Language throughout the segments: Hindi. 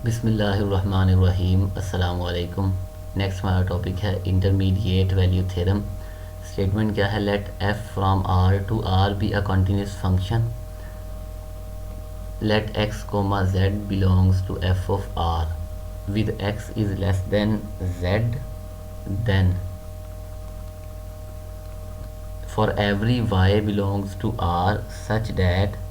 बिस्मिल्लाहिर्रहमानिर्रहीम। अस्सलामु अलैकुम। नेक्स्ट हमारा टॉपिक है इंटरमीडिएट वैल्यू थ्योरम। स्टेटमेंट क्या है? Let f from R to R be a continuous function. Let x comma z belongs to f of R with x is less than z, then for every y belongs to R such that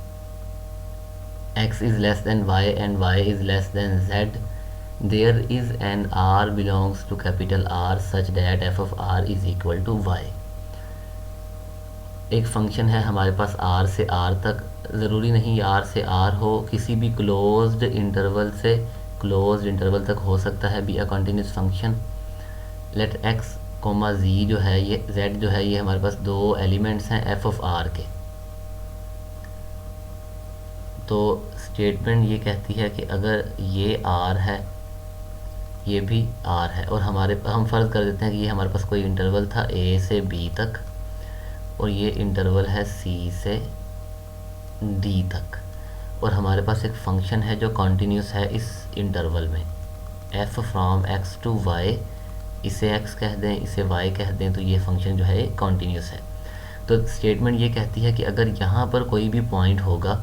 x is less than y and y is less than z, there is an r belongs to capital R such that f of r is equal to y। एक फंक्शन है हमारे पास r से r तक, ज़रूरी नहीं r से r हो, किसी भी क्लोज्ड इंटरवल से क्लोज्ड इंटरवल तक हो सकता है, be a continuous function. Let x comma z जो है ये z जो है ये हमारे पास दो एलिमेंट्स हैं f ऑफ r के। तो स्टेटमेंट ये कहती है कि अगर ये r है, ये भी r है, और हम फ़र्ज़ कर देते हैं कि ये हमारे पास कोई इंटरवल था a से b तक, और ये इंटरवल है c से d तक, और हमारे पास एक फ़ंक्शन है जो कॉन्टीन्यूस है इस इंटरवल में, f from x to y। इसे x कह दें, इसे y कह दें, तो ये फंक्शन जो है कॉन्टीन्यूस है। तो स्टेटमेंट ये कहती है कि अगर यहाँ पर कोई भी पॉइंट होगा,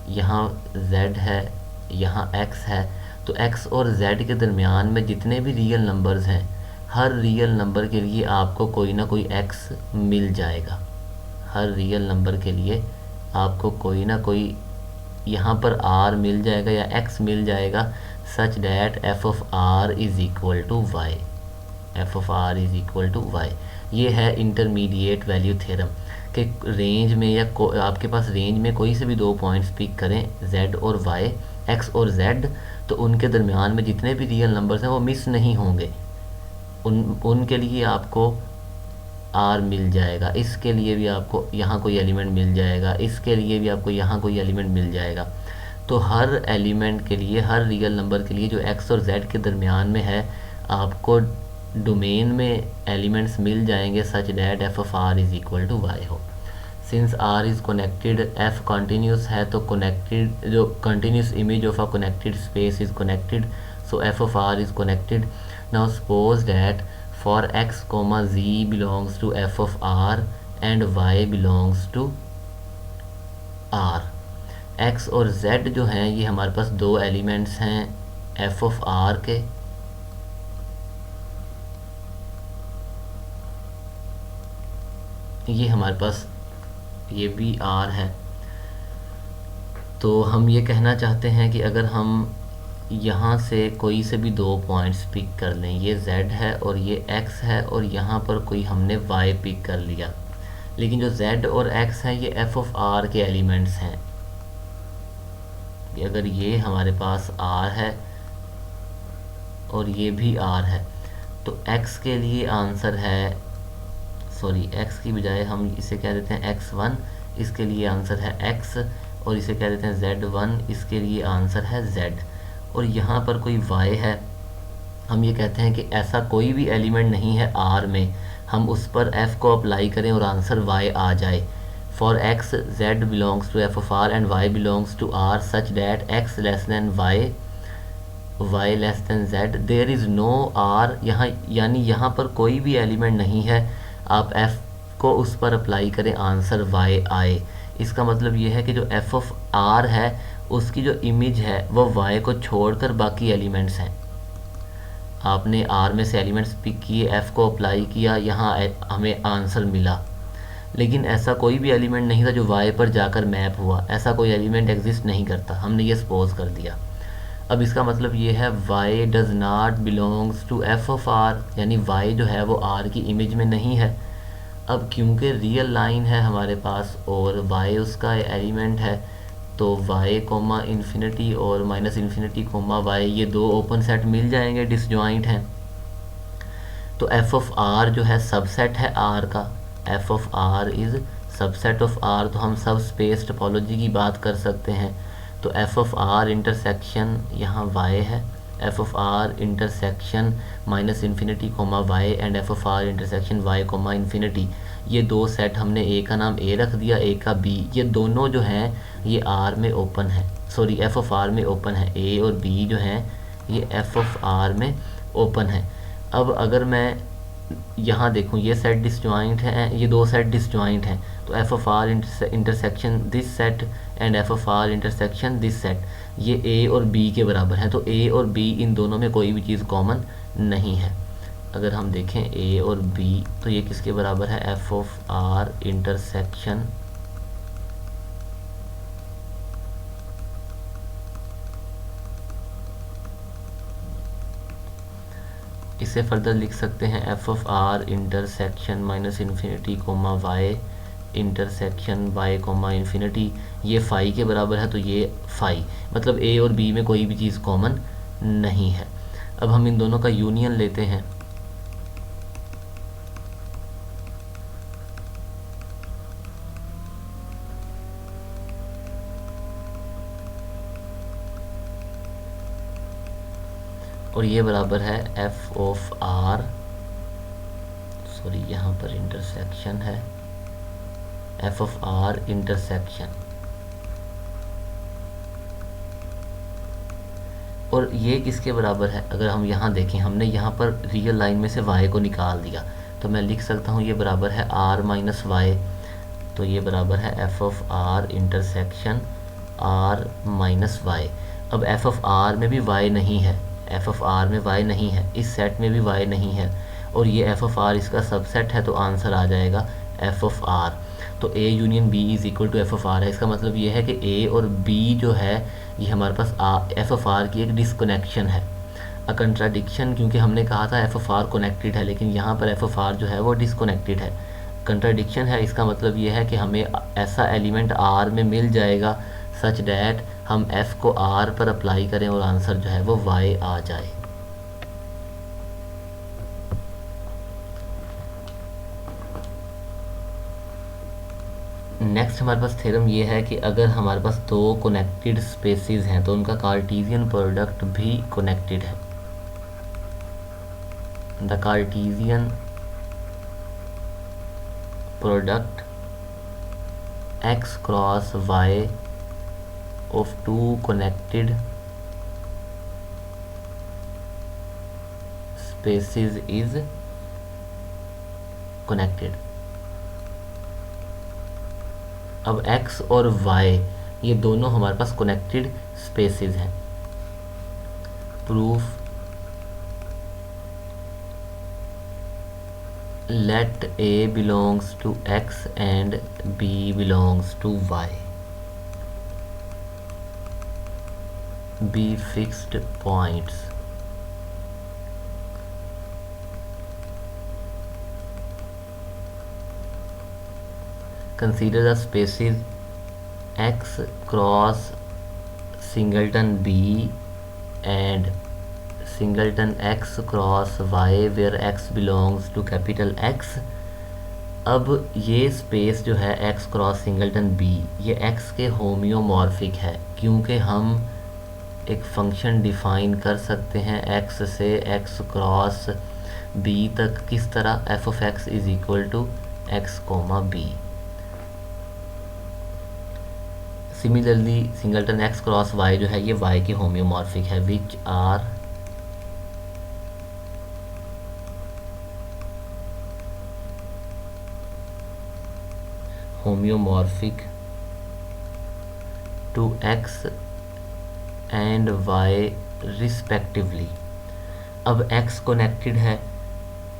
यहाँ z है, यहाँ x है, तो x और z के दरमियान में जितने भी रियल नंबर्स हैं, हर रियल नंबर के लिए आपको कोई ना कोई x मिल जाएगा। हर रियल नंबर के लिए आपको कोई ना कोई यहाँ पर r मिल जाएगा या x मिल जाएगा, such that f of r is equal to y। f of r is equal to y। ये है इंटरमीडिएट वैल्यू थ्योरम कि रेंज में या आपके पास रेंज में कोई से भी दो पॉइंट्स पिक करें, z और y, x और z, तो उनके दरमियान में जितने भी रियल नंबर्स हैं वो मिस नहीं होंगे, उनके लिए आपको r मिल जाएगा। इसके लिए भी आपको यहाँ कोई एलिमेंट मिल जाएगा, इसके लिए भी आपको यहाँ कोई एलिमेंट मिल जाएगा। तो हर एलिमेंट के लिए, हर रियल नंबर के लिए जो x और z के दरमियान में है, आपको डोमेन में एलिमेंट्स मिल जाएंगे such that f of r is equal to y हो। Since r is connected, f continuous है, तो कनेक्टेड जो continuous image of a connected space is connected, so f of r is connected. Now suppose that for x comma z belongs to f of r and y belongs to r। x और z जो हैं ये हमारे पास दो एलिमेंट्स हैं f ऑफ r के, ये हमारे पास ये भी r है। तो हम ये कहना चाहते हैं कि अगर हम यहाँ से कोई से भी दो पॉइंट्स पिक कर लें, ये z है और ये x है, और यहाँ पर कोई हमने y पिक कर लिया, लेकिन जो z और x है ये f ऑफ r के एलिमेंट्स हैं। कि अगर ये हमारे पास r है और ये भी r है, तो x के लिए आंसर है, सॉरी x की बजाय हम इसे कह देते हैं x1, इसके लिए आंसर है x, और इसे कह देते हैं z1, इसके लिए आंसर है z। और यहाँ पर कोई y है, हम ये कहते हैं कि ऐसा कोई भी एलिमेंट नहीं है r में, हम उस पर f को अप्लाई करें और आंसर y आ जाए। For x z belongs to f of r and y belongs to r such that x less than y, y less than z, there is no r। यहाँ यानी यहाँ पर कोई भी एलिमेंट नहीं है, आप f को उस पर अप्लाई करें, आंसर y आए। इसका मतलब ये है कि जो f ऑफ r है उसकी जो इमेज है वो y को छोड़कर बाकी एलिमेंट्स हैं। आपने r में से एलिमेंट्स पिक किए, f को अप्लाई किया, यहाँ हमें आंसर मिला, लेकिन ऐसा कोई भी एलिमेंट नहीं था जो y पर जाकर मैप हुआ, ऐसा कोई एलिमेंट एग्जिस्ट नहीं करता, हमने ये सपोज कर दिया। अब इसका मतलब ये है y does not belongs to f of r, यानी y जो है वो r की इमेज में नहीं है। अब क्योंकि रियल लाइन है हमारे पास और y उसका एलिमेंट है, तो y कोमा इन्फिनिटी और माइनस इन्फिनिटी कोमा y, ये दो ओपन सेट मिल जाएंगे, डिसजॉइंट हैं। तो f ऑफ r जो है सबसेट है r का, f of r is subset of r, तो हम सब स्पेस टोपोलॉजी की बात कर सकते हैं। तो f ऑफ r इंटरसेक्शन यहाँ y है, f of R intersection minus infinity comma y and f of R intersection y comma infinity, ये दो सेट हमने ए का नाम ए रख दिया, ए का बी, ये दोनों जो हैं ये आर में ओपन है, सॉरी एफ ऑफ आर में ओपन है, ए और बी जो हैं ये एफ ऑफ आर में ओपन है। अब अगर मैं यहाँ देखूँ ये सेट डिसजॉइंट है, ये दो सेट डिसजॉइंट हैं, तो f of R intersection this set and f of R intersection this set ये ए और बी के बराबर है, तो ए और बी इन दोनों में कोई भी चीज़ कॉमन नहीं है। अगर हम देखें ए और बी तो ये किसके बराबर है, एफ ऑफ आर इंटरसेक्शन इसे फर्दर लिख सकते हैं f of R intersection minus infinity comma y intersection y comma infinity, ये फाई के बराबर है, तो ये फाई मतलब ए और बी में कोई भी चीज़ कॉमन नहीं है। अब हम इन दोनों का यूनियन लेते हैं, और ये बराबर है एफ ऑफ आर, सॉरी यहाँ पर इंटरसेक्शन है, एफ ऑफ आर इंटरसेक्शन, और ये किसके बराबर है, अगर हम यहाँ देखें हमने यहाँ पर रियल लाइन में से y को निकाल दिया, तो मैं लिख सकता हूँ ये बराबर है r माइनस वाई, तो ये बराबर है f of R intersection r minus y. अब एफ ऑफ आर में भी y नहीं है, एफ ऑफ आर में y नहीं है, इस सेट में भी y नहीं है, और ये एफ ऑफ आर इसका सबसेट है, तो आंसर आ जाएगा एफ ऑफ आर। तो a union b is equal to f of R है। इसका मतलब ये है कि a और b जो है ये हमारे पास एफ ऑफ आर की एक डिसकनेक्शन है, अ कंट्राडिक्शन, क्योंकि हमने कहा था एफ ऑफ आर कनेक्टेड है, लेकिन यहाँ पर एफ ऑफ आर जो है वो डिसकनेक्टेड है, कंट्राडिक्शन है। इसका मतलब ये है कि हमें ऐसा एलिमेंट आर में मिल जाएगा सच डैट हम एफ को आर पर अप्लाई करें और आंसर जो है वो वाई आ जाए। नेक्स्ट हमारे पास थ्योरम ये है कि अगर हमारे पास दो कनेक्टेड स्पेसेस हैं तो उनका कार्टेशियन प्रोडक्ट भी कनेक्टेड है। The Cartesian product x cross y of two connected spaces is connected। अब x और y ये दोनों हमारे पास कनेक्टेड स्पेसेस हैं। Proof let a belongs to x and b belongs to y be fixed points consider the spaces x cross singleton b and singleton x cross y where x belongs to capital X। अब ये स्पेस जो है x क्रॉस सिंगलटन b ये x के होम्योमॉर्फिक है, क्योंकि हम एक फंक्शन डिफाइन कर सकते हैं x से x क्रॉस b तक किस तरह, f of x is equal to x comma b। Similarly singleton x cross y जो है ये y के होम्योमॉर्फिक है, which are homeomorphic to x and y respectively. अब x कनेक्टेड है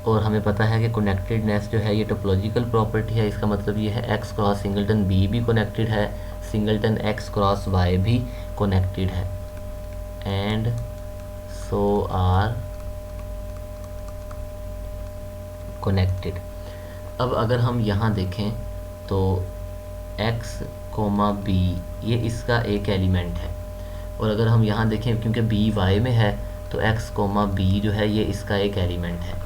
और हमें पता है कि कनेक्टेडनेस जो है ये टोपोलॉजिकल प्रॉपर्टी है। इसका मतलब ये है x क्रॉस सिंगलटन b भी कनेक्टेड है, सिंगलटन x क्रॉस y भी कनेक्टेड है, एंड सो आर कनेक्टेड। अब अगर हम यहाँ देखें तो x कोमा b ये इसका एक एलिमेंट है, और अगर हम यहाँ देखें क्योंकि b y में है तो x कोमा b जो है ये इसका एक एलिमेंट है,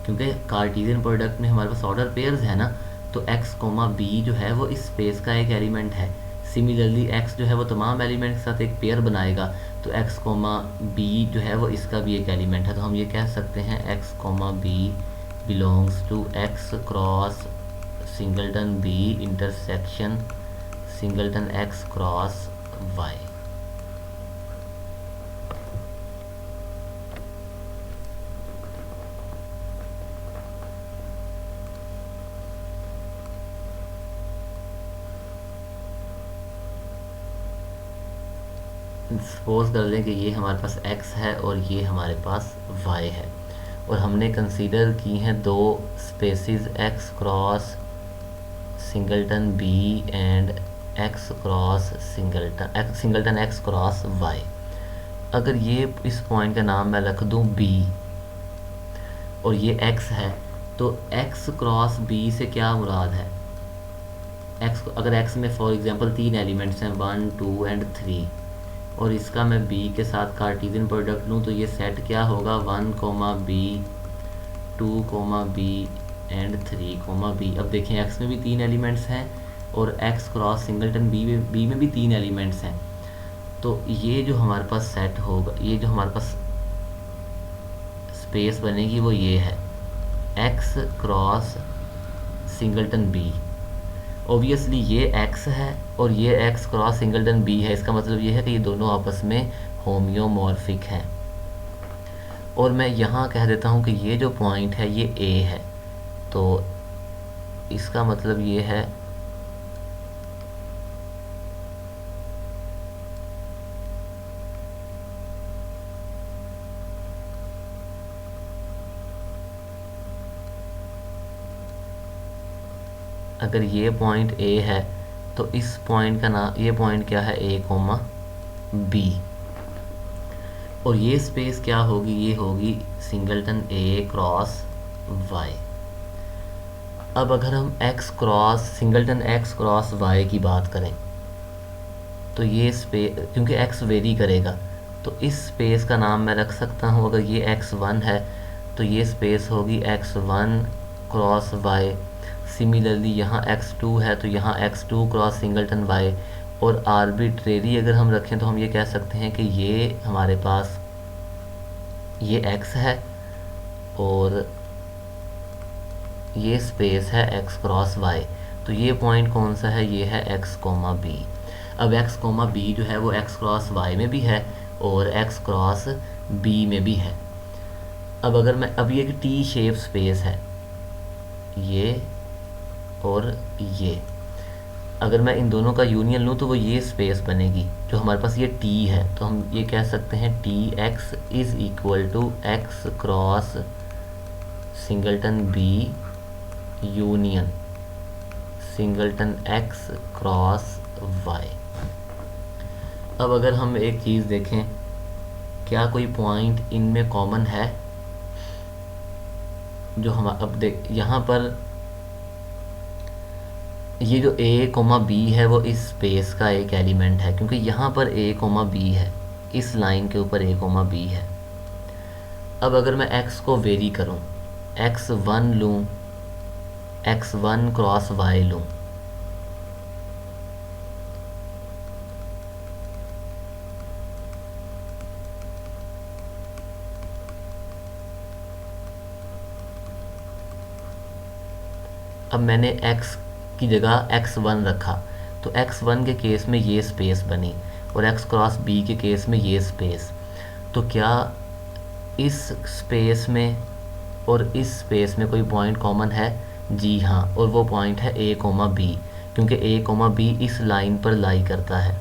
क्योंकि कार्टेशियन प्रोडक्ट में हमारे पास ऑर्डर पेयर्स है ना, तो x कोमा b जो है वो इस स्पेस का एक एलिमेंट है। सिमिलरली x जो है वो तमाम एलिमेंट के साथ एक पेयर बनाएगा, तो x कोमा b जो है वो इसका भी एक एलिमेंट है। तो हम ये कह सकते हैं x comma b belongs to x cross singleton b intersection singleton x cross y। Suppose कर लें कि ये हमारे पास x है और ये हमारे पास y है, और हमने कंसीडर की हैं दो spaces x cross singleton b and x cross singleton x cross y। अगर ये इस पॉइंट का नाम मैं रख दूं b और ये x है, तो x क्रॉस b से क्या मुराद है? x, अगर x में फॉर एग्जांपल 3 एलिमेंट्स हैं 1 2 एंड 3, और इसका मैं b के साथ कार्टेशियन प्रोडक्ट लूँ, तो ये सेट क्या होगा 1 comma b 2 comma b and 3 comma b। अब देखें x में भी 3 एलिमेंट्स हैं और x क्रॉस सिंगलटन b में भी 3 एलिमेंट्स हैं, तो ये जो हमारे पास सेट होगा, ये जो हमारे पास स्पेस बनेगी वो ये है x cross singleton b। Obviously ये x है और ये x क्रॉस सिंगलटन b है, इसका मतलब ये है कि ये दोनों आपस में होम्योमॉर्फिक हैं। और मैं यहाँ कह देता हूँ कि ये जो पॉइंट है ये a है, तो इसका मतलब ये है अगर ये पॉइंट a है तो इस पॉइंट का नाम, ये पॉइंट क्या है a कोमा b, और ये स्पेस क्या होगी, ये होगी सिंगलटन a क्रॉस y। अब अगर हम x cross singleton x cross y की बात करें, तो ये स्पेस, क्योंकि x वेरी करेगा, तो इस स्पेस का नाम मैं रख सकता हूँ, अगर ये x1 है तो ये स्पेस होगी x1 क्रॉस y। सिमिलरली यहाँ x2 है तो यहाँ x2 क्रॉस सिंगलटन y, और आर्बिट्रेरी अगर हम रखें तो हम ये कह सकते हैं कि ये हमारे पास ये x है और ये स्पेस है x क्रॉस y, तो ये पॉइंट कौन सा है, ये है x कोमा b। अब x कोमा b जो है वो x क्रॉस y में भी है और x क्रॉस b में भी है। अब अगर मैं, अब ये एक टी शेप स्पेस है ये और ये, अगर मैं इन दोनों का यूनियन लूँ तो वो ये स्पेस बनेगी जो हमारे पास ये t है, तो हम ये कह सकते हैं T x is equal to x cross singleton b union singleton x cross y। अब अगर हम एक चीज़ देखें, क्या कोई पॉइंट इनमें कॉमन है? जो हम अब देख, यहाँ पर ये जो a कोमा b है वो इस स्पेस का एक एलिमेंट है, क्योंकि यहाँ पर a कोमा b है, इस लाइन के ऊपर a कोमा b है। अब अगर मैं x को वेरी करूँ, x1 लूँ, x1 क्रॉस y लूँ, अब मैंने x की जगह x1 रखा, तो x1 के केस में ये स्पेस बनी और x क्रॉस b के केस में ये स्पेस, तो क्या इस स्पेस में और इस स्पेस में कोई पॉइंट कॉमन है? जी हाँ, और वो पॉइंट है a कोमा b, क्योंकि a कोमा b इस लाइन पर लाई करता है,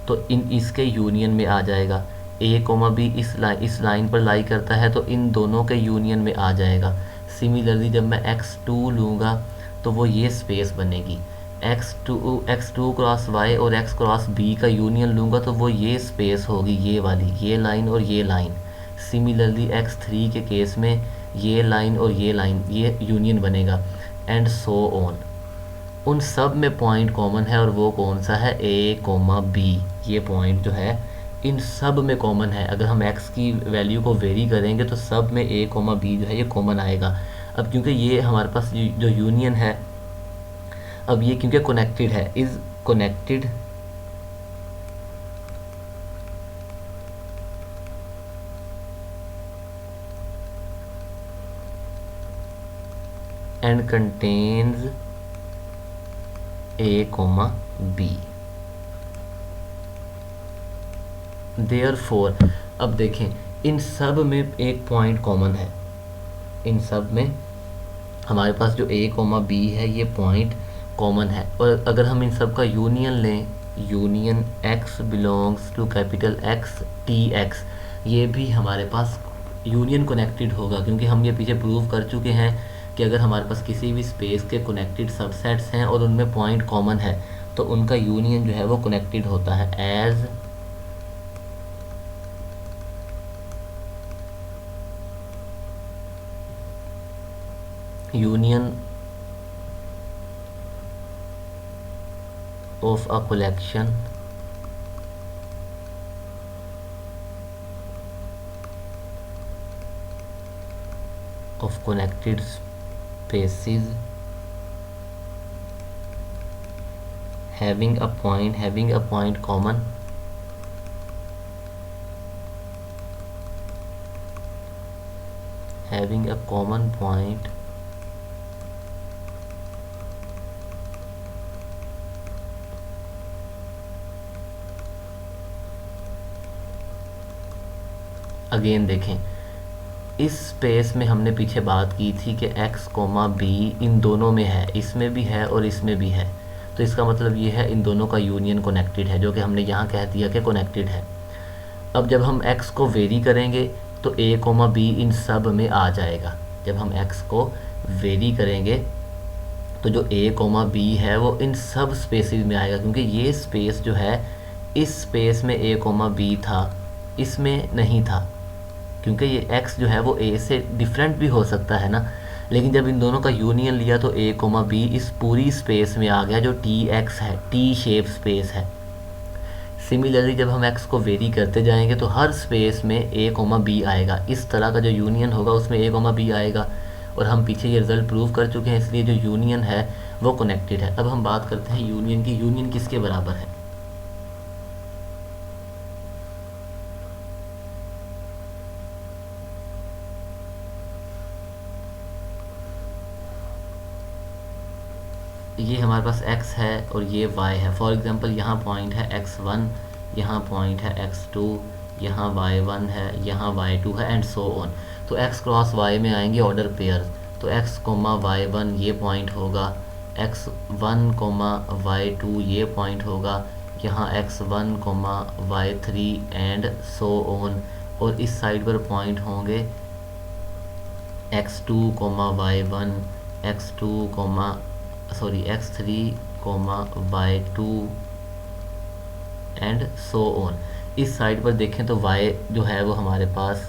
तो इसके यूनियन में आ जाएगा। a कोमा b इस लाइन पर लाई करता है तो इन दोनों के यूनियन में आ जाएगा। सिमिलरली जब मैं x2 लूँगा तो वो ये स्पेस बनेगी, x2 क्रॉस y और x क्रॉस b का यूनियन लूँगा तो वो ये स्पेस होगी, ये वाली, ये लाइन और ये लाइन। सिमिलरली x3 के केस में ये लाइन और ये लाइन, ये यूनियन बनेगा, एंड सो ऑन। उन सब में पॉइंट कॉमन है और वो कौन सा है, a कोमा b। ये पॉइंट जो है इन सब में कॉमन है। अगर हम x की वैल्यू को वेरी करेंगे तो सब में a कोमा b जो है ये कॉमन आएगा। अब क्योंकि ये हमारे पास जो यूनियन है, अब ये क्योंकि कनेक्टेड है, is connected and contains a comma b. Therefore, अब देखें इन सब में एक पॉइंट कॉमन है, इन सब में हमारे पास जो ए कॉमा बी है ये पॉइंट कॉमन है। और अगर हम इन सब का यूनियन लें, union x belongs to capital X T x, ये भी हमारे पास यूनियन कनेक्टेड होगा, क्योंकि हम ये पीछे प्रूव कर चुके हैं कि अगर हमारे पास किसी भी स्पेस के कनेक्टेड सबसेट्स हैं और उनमें पॉइंट कॉमन है तो उनका यूनियन जो है वो कनेक्टेड होता है। As union of a collection of connected spaces having a point common having a common point again देखें, इस स्पेस में हमने पीछे बात की थी कि x कोमा बी इन दोनों में है, इसमें भी है और इसमें भी है, तो इसका मतलब ये है इन दोनों का यूनियन कनेक्टेड है, जो कि हमने यहाँ कह दिया कि कनेक्टेड है। अब जब हम x को वेरी करेंगे तो a कोमा बी इन सब में आ जाएगा। जब हम x को वेरी करेंगे तो जो a कोमा बी है वो इन सब स्पेसिस में आएगा, क्योंकि ये स्पेस जो है इस स्पेस में a कोमा बी था, इसमें नहीं था, क्योंकि ये x जो है वो a से डिफरेंट भी हो सकता है ना। लेकिन जब इन दोनों का यूनियन लिया तो a कोमा बी इस पूरी स्पेस में आ गया जो टी एक्स है, टी शेप स्पेस है। सिमिलरली जब हम x को वेरी करते जाएंगे तो हर स्पेस में a कोमा बी आएगा, इस तरह का जो यूनियन होगा उसमें a कोमा बी आएगा। और हम पीछे ये रिजल्ट प्रूव कर चुके हैं, इसलिए जो यूनियन है वो कनेक्टेड है। अब हम बात करते हैं यूनियन की। यूनियन किसके बराबर है? ये हमारे पास x है और ये y है। फॉर एग्जांपल यहाँ पॉइंट है x1, यहाँ पॉइंट है x2, यहाँ y1 है, यहाँ y2 है एंड सो ऑन। तो x क्रॉस y में आएंगे ऑर्डर पेयर, तो x कोमा y1 ये पॉइंट होगा, x1 कोमा y2 ये पॉइंट होगा, यहाँ x1 coma y3 and so on. और इस साइड पर पॉइंट होंगे x2 comma y1, x2 comma x3 comma y2 and so on. इस साइड पर देखें तो y जो है वो हमारे पास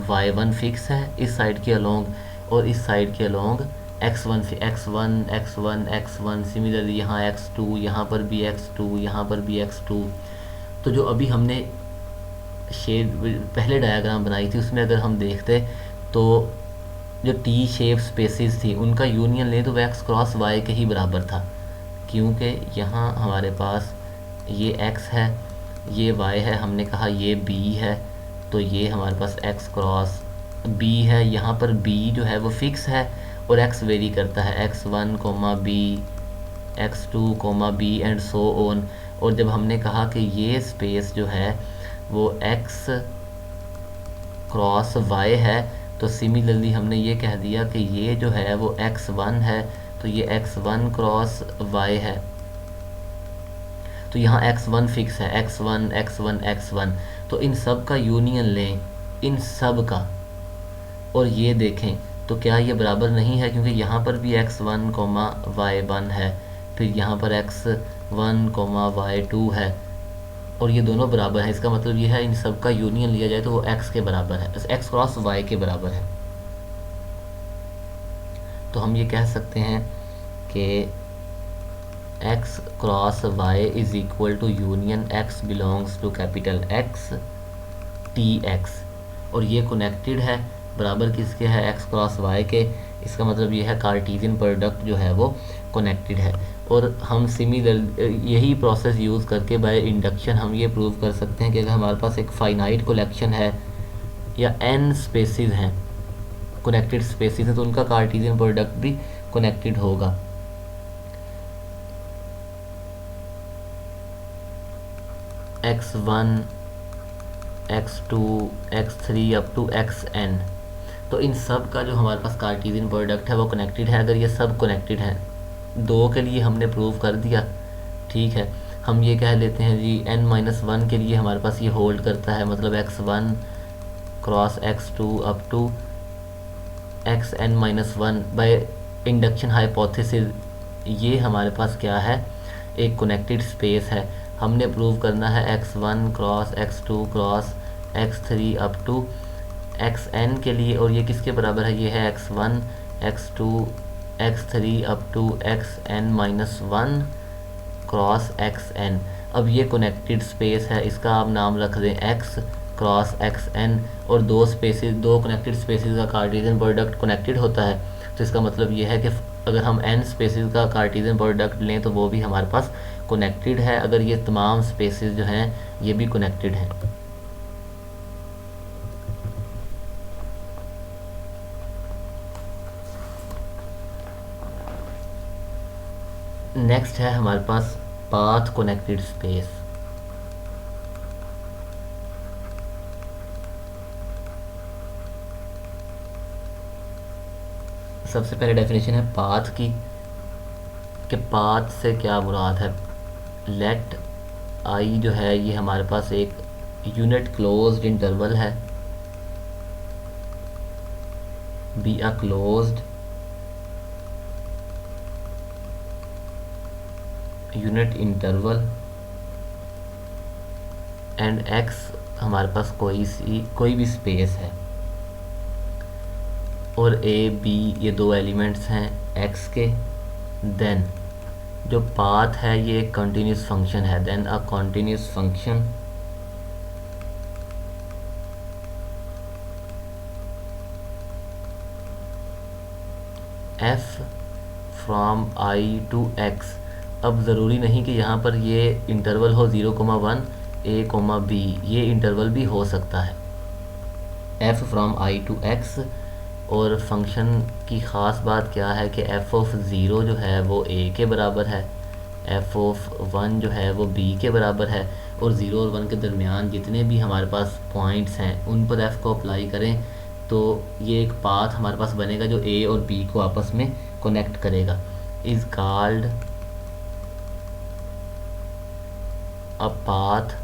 y1 फिक्स है इस साइड के अलोंग, और इस साइड के अलोंग x1। सिमिलरली यहाँ x2, यहाँ पर भी x2, यहाँ पर भी x2। तो जो अभी हमने शेड पहले डायग्राम बनाई थी उसमें अगर हम देखते तो जो टी शेप स्पेसिस थी उनका यूनियन ले तो वह x क्रॉस y के ही बराबर था, क्योंकि यहाँ हमारे पास ये x है, ये y है, हमने कहा ये b है, तो ये हमारे पास x क्रॉस b है। यहाँ पर b जो है वो फिक्स है और x वेरी करता है, x1 comma b, x2 comma b and so on. और जब हमने कहा कि ये स्पेस जो है वो x क्रॉस y है, तो सिमिलरली हमने ये कह दिया कि ये जो है वो x1 है, तो ये x1 क्रॉस y है। तो यहाँ x1 फिक्स है, x1। तो इन सब का यूनियन लें, इन सब का, और ये देखें तो क्या ये बराबर नहीं है, क्योंकि यहाँ पर भी x1 कोमा y1 है, फिर यहाँ पर x1 कोमा y2 है, और ये दोनों बराबर है। इसका मतलब ये है इन सब का यूनियन लिया जाए तो वो x के बराबर है, x क्रॉस y के बराबर है। तो हम ये कह सकते हैं कि x cross y is equal to union x belongs to capital X T x, और ये कनेक्टेड है, बराबर किसके है? x क्रॉस y के। इसका मतलब ये है कार्टेशियन प्रोडक्ट जो है वो कनेक्टेड है। और हम सिमिलर यही प्रोसेस यूज़ करके बाय इंडक्शन हम ये प्रूव कर सकते हैं कि अगर हमारे पास एक फाइनाइट कलेक्शन है या n स्पेसिस हैं, कनेक्टेड स्पेसिस हैं तो उनका कार्टेशियन प्रोडक्ट भी कनेक्टेड होगा। x1 x2 x3 up to xn, तो इन सब का जो हमारे पास कार्टेशियन प्रोडक्ट है वो कनेक्टेड है। अगर ये सब कनेक्टेड है, दो के लिए हमने प्रूव कर दिया, ठीक है। हम ये कह लेते हैं जी n-1 के लिए हमारे पास ये होल्ड करता है, मतलब x1 cross x2 up to xn-1 by induction hypothesis. ये हमारे पास क्या है, एक कनेक्टेड स्पेस है। हमने प्रूव करना है x1 cross x2 cross x3 up to xn के लिए, और ये किसके बराबर है, ये है x1 x2 x3 up to xn-1 cross xn। अब ये कनेक्टेड स्पेस है, इसका आप नाम रख दें x क्रॉस xn, और दो कनेक्टेड स्पेसिस का कार्टेशियन प्रोडक्ट कनेक्टेड होता है। तो इसका मतलब ये है कि अगर हम n स्पेसिस का कार्टेशियन प्रोडक्ट लें तो वो भी हमारे पास कनेक्टेड है, अगर ये तमाम स्पेसिस जो हैं ये भी कनेक्टेड हैं। नेक्स्ट है हमारे पास पाथ कनेक्टेड स्पेस। सबसे पहले डेफिनेशन है पाथ की, कि पाथ से क्या मुराद है। लेट आई जो है ये हमारे पास एक यूनिट क्लोज्ड इंटरवल है, be a closed unit interval, and x हमारे पास कोई भी स्पेस है, और ए बी ये दो एलिमेंट्स हैं एक्स के। देन जो पाथ है ये एक कंटिन्यूस फंक्शन है, then a continuous function f from I to x. अब ज़रूरी नहीं कि यहाँ पर ये इंटरवल हो 0,1 a, b, ये इंटरवल भी हो सकता है f from I to x। और फंक्शन की ख़ास बात क्या है कि f ऑफ ज़ीरो जो है वो a के बराबर है, f ऑफ 1 जो है वो b के बराबर है, और 0 और 1 के दरमियान जितने भी हमारे पास पॉइंट्स हैं उन पर f को अप्लाई करें तो ये एक पाथ हमारे पास बनेगा जो a और b को आपस में कनेक्ट करेगा। Is called a path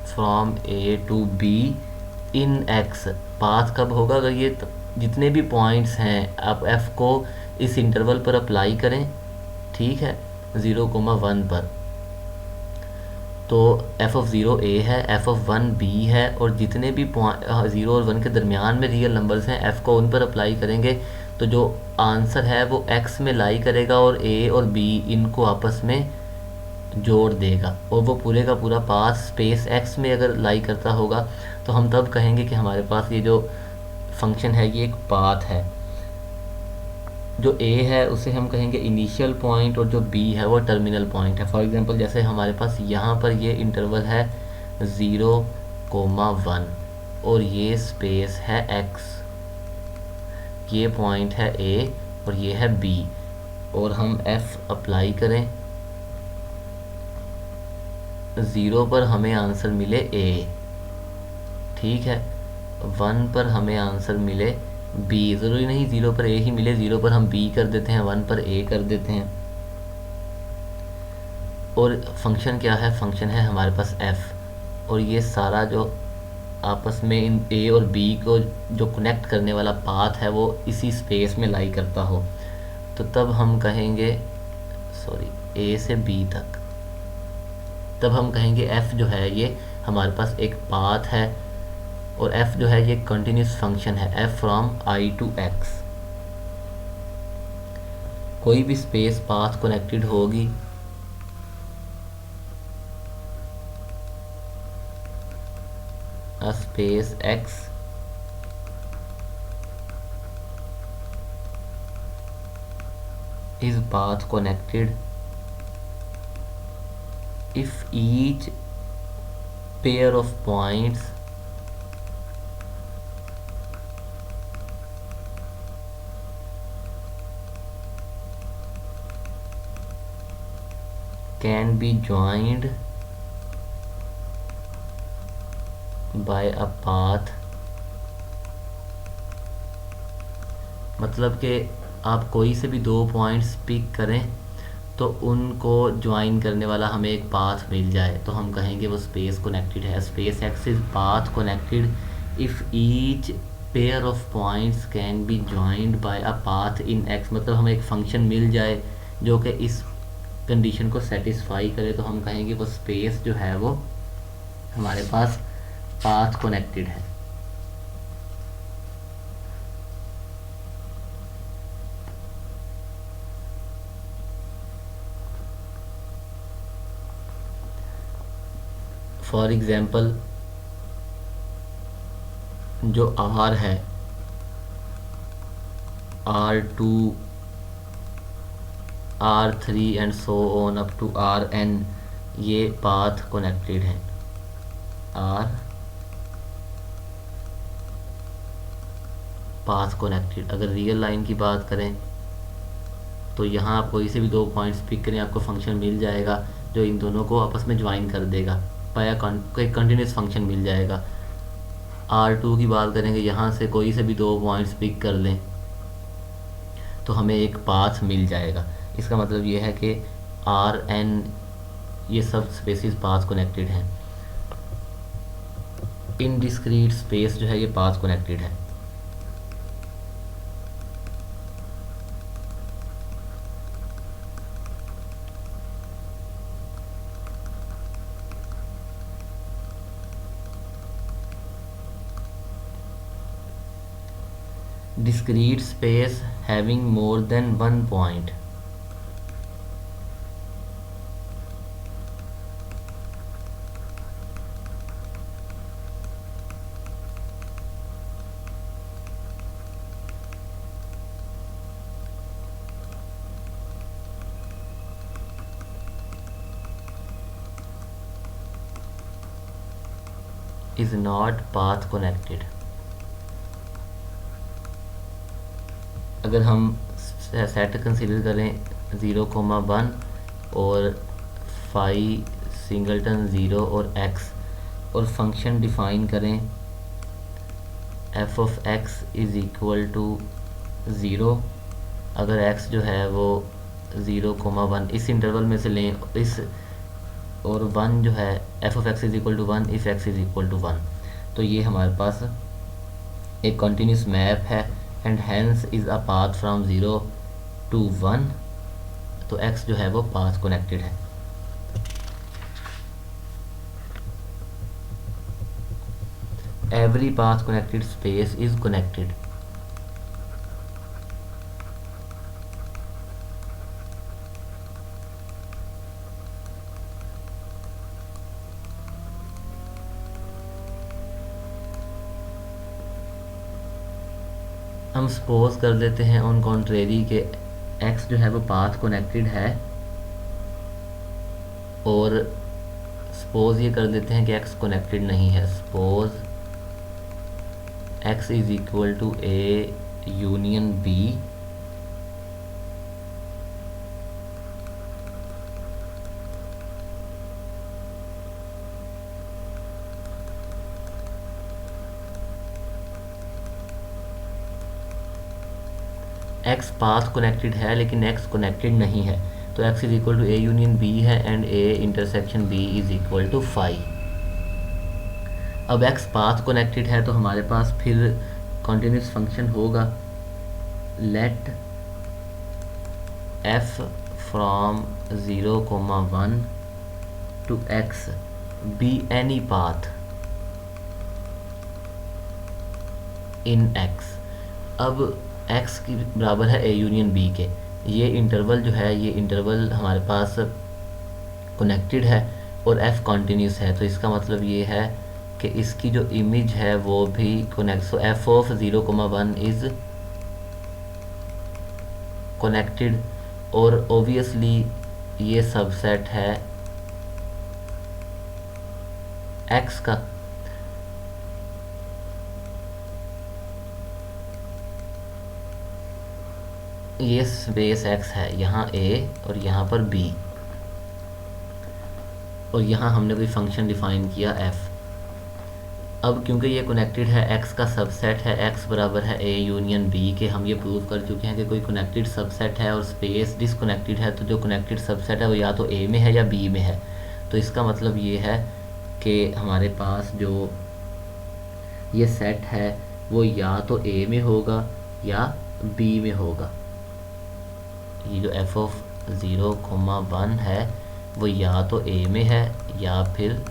from a to b in x। पाथ कब होगा, अगर ये जितने भी पॉइंट्स हैं आप f को इस इंटरवल पर अप्लाई करें, ठीक है, 0,1 पर, तो f ऑफ 0 a है, f ऑफ 1 b है, और जितने भी 0 और 1 के दरमियान में रियल नंबर्स हैं f को उन पर अप्लाई करेंगे तो जो आंसर है वो x में लाई करेगा और a और b इनको आपस में जोड़ देगा, और वो पूरे का पूरा पाथ स्पेस x में अगर लाई करता होगा तो हम तब कहेंगे कि हमारे पास ये जो फंक्शन है ये एक पाथ है। जो a है उसे हम कहेंगे इनिशियल पॉइंट, और जो b है वो टर्मिनल पॉइंट है। फॉर एग्जांपल जैसे हमारे पास यहाँ पर ये इंटरवल है 0,1 और ये स्पेस है x, ये पॉइंट है a और ये है b, और हम f अप्लाई करें 0 पर हमें आंसर मिले a, ठीक है, 1 पर हमें आंसर मिले b। ज़रूरी नहीं 0 पर a ही मिले, 0 पर हम b कर देते हैं, 1 पर a कर देते हैं। और फंक्शन क्या है, फंक्शन है हमारे पास f, और ये सारा जो आपस में इन a और b को जो कनेक्ट करने वाला पाथ है वो इसी स्पेस में लाई करता हो, तो तब हम कहेंगे a से b तक, तब हम कहेंगे f जो है ये हमारे पास एक पाथ है, और f जो है ये कंटिन्यूस फंक्शन है, f from i to x। कोई भी स्पेस पाथ कनेक्टेड होगी a space x is path connected if each pair of points can be joined bye a path, मतलब कि आप कोई से भी दो पॉइंट्स पिक करें तो उनको ज्वाइन करने वाला हमें एक पाथ मिल जाए तो हम कहेंगे वो स्पेस कनेक्टेड है। Space x is path connected if each pair of points can be joined bye a path in x, मतलब हमें एक फंक्शन मिल जाए जो कि इस कंडीशन को सेटिस्फाई करे तो हम कहेंगे वो स्पेस जो है वो हमारे पास पाथ कनेक्टेड है। फॉर एग्ज़ाम्पल जो आर है, R2, R3 and so on up to Rn, ये पाथ कनेक्टेड हैं। R path connected. अगर रियल लाइन की बात करें तो यहाँ आप कोई से भी दो पॉइंट्स पिक करें, आपको फंक्शन मिल जाएगा जो इन दोनों को आपस में ज्वाइन कर देगा, पाया कोई कंटिन्यूस फंक्शन मिल जाएगा। R2 की बात करेंगे, यहाँ से कोई से भी दो पॉइंट्स पिक कर लें तो हमें एक पाथ मिल जाएगा। इसका मतलब ये है कि Rn ये सब स्पेसिस पाथ कनेक्टेड हैं। इनडिस्क्रीट स्पेस जो है ये पाथ कनेक्टेड है। Discrete space having more than one point, is not path connected। अगर हम सेट कंसीडर करें 0,1 और फाई सिंगलटन 0 और x, और फंक्शन डिफ़ाइन करें f of x is equal to 0, अगर x जो है वो 0,1 इस इंटरवल में से लें, इस और 1 जो है f of x is equal to 1 if x is equal to 1, तो ये हमारे पास एक कंटिन्यूस मैप है and hence is a path from 0 to 1, तो x जो है वो पाथ कनेक्टेड है। Every path connected space is connected. हम सपोज कर लेते हैं ऑन कॉन्ट्रेरी के x जो है वो पाथ कनेक्टेड है, और सपोज ये कर देते हैं कि x कनेक्टेड नहीं है। Suppose x is equal to A union B, x path connected है लेकिन x कनेक्टेड नहीं है, तो x is equal to A union B है and A intersection B is equal to phi. अब x पाथ कनेक्टेड है तो हमारे पास फिर कॉन्टिन्यूस फंक्शन होगा let f from 0,1 to x be any path in x। अब x की बराबर है a यूनियन b के, ये इंटरवल जो है ये इंटरवल हमारे पास कनेक्टेड है और f कॉन्टिन्यूस है, तो इसका मतलब ये है कि इसकी जो इमेज है वो भी connect, so f of 0,1 is connected, और ओबियसली ये सबसेट है x का। ये स्पेस x है, यहाँ a और यहाँ पर b, और यहाँ हमने कोई फंक्शन डिफाइन किया f। अब क्योंकि ये कनेक्टेड है, x का सबसेट है, x बराबर है a यूनियन b के, हम ये प्रूव कर चुके हैं कि कोई कनेक्टेड सबसेट है और स्पेस डिसकनेक्टेड है, तो जो कनेक्टेड सबसेट है वो या तो a में है या b में है। तो इसका मतलब ये है कि हमारे पास जो ये सेट है वो या तो a में होगा या b में होगा। ये जो f(0,1) है वो या तो a में है या फिर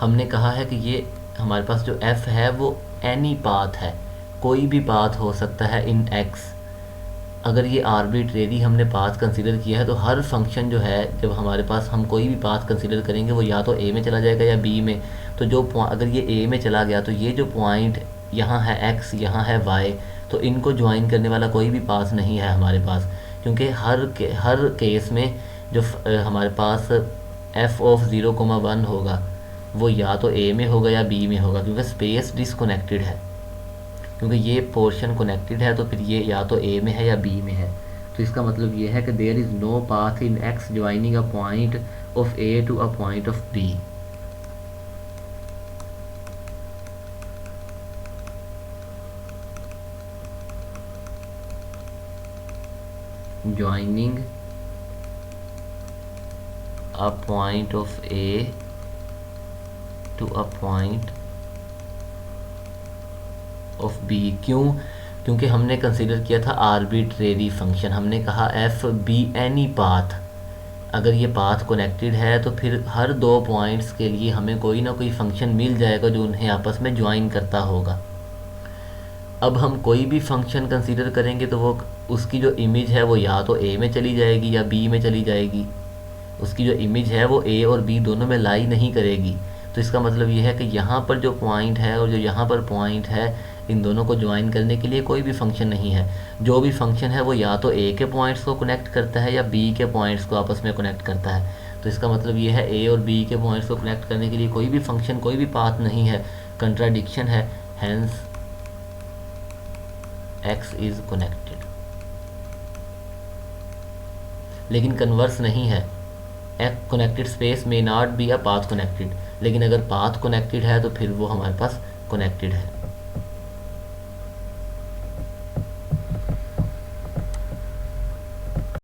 हमने कहा है कि ये हमारे पास जो f है वो एनी पाथ है, कोई भी पाथ हो सकता है इन x। अगर ये आर्बिट्रेरी हमने पाथ कंसीडर किया है तो हर फंक्शन जो है, जब हमारे पास हम कोई भी पाथ कंसीडर करेंगे वो या तो a में चला जाएगा या b में। तो जो अगर ये a में चला गया तो ये जो पॉइंट यहाँ है x, यहाँ है y, तो इनको ज्वाइन करने वाला कोई भी पाथ नहीं है हमारे पास, क्योंकि हर केस में जो हमारे पास f(0,1) होगा वो या तो a में होगा या b में होगा, क्योंकि स्पेस डिसकनेक्टेड है। क्योंकि ये पोर्शन कनेक्टेड है तो फिर ये या तो a में है या b में है। तो इसका मतलब ये है कि there is no path in x joining a point of a to a point of b। Joining a point of a to a point of b। क्यों? क्योंकि हमने कंसीडर किया था आर्बिट्रेरी फंक्शन। हमने कहा एफ बी एनी पाथ, अगर ये पाथ कनेक्टेड है तो फिर हर दो पॉइंट्स के लिए हमें कोई ना कोई फंक्शन मिल जाएगा जो उन्हें आपस में ज्वाइन करता होगा। अब हम कोई भी फंक्शन कंसीडर करेंगे तो वो उसकी जो इमेज है वो या तो a में चली जाएगी या b में चली जाएगी। उसकी जो इमेज है वो a और b दोनों में लाई नहीं करेगी। तो इसका मतलब ये है कि यहाँ पर जो पॉइंट है और जो यहाँ पर पॉइंट है, इन दोनों को ज्वाइन करने के लिए कोई भी फंक्शन नहीं है। जो भी फंक्शन है वो या तो a के पॉइंट्स को कनेक्ट करता है या b के पॉइंट्स को आपस में कनेक्ट करता है। तो इसका मतलब ये है a और b के पॉइंट्स को कनेक्ट करने के लिए कोई भी फंक्शन, कोई भी पाथ नहीं है, कंट्राडिक्शन है, हैंस x इज़ कनेक्टेड। लेकिन कन्वर्स नहीं है, कनेक्टेड स्पेस में not be a path connected, लेकिन अगर पाथ कनेक्टेड है तो फिर वो हमारे पास कनेक्टेड है।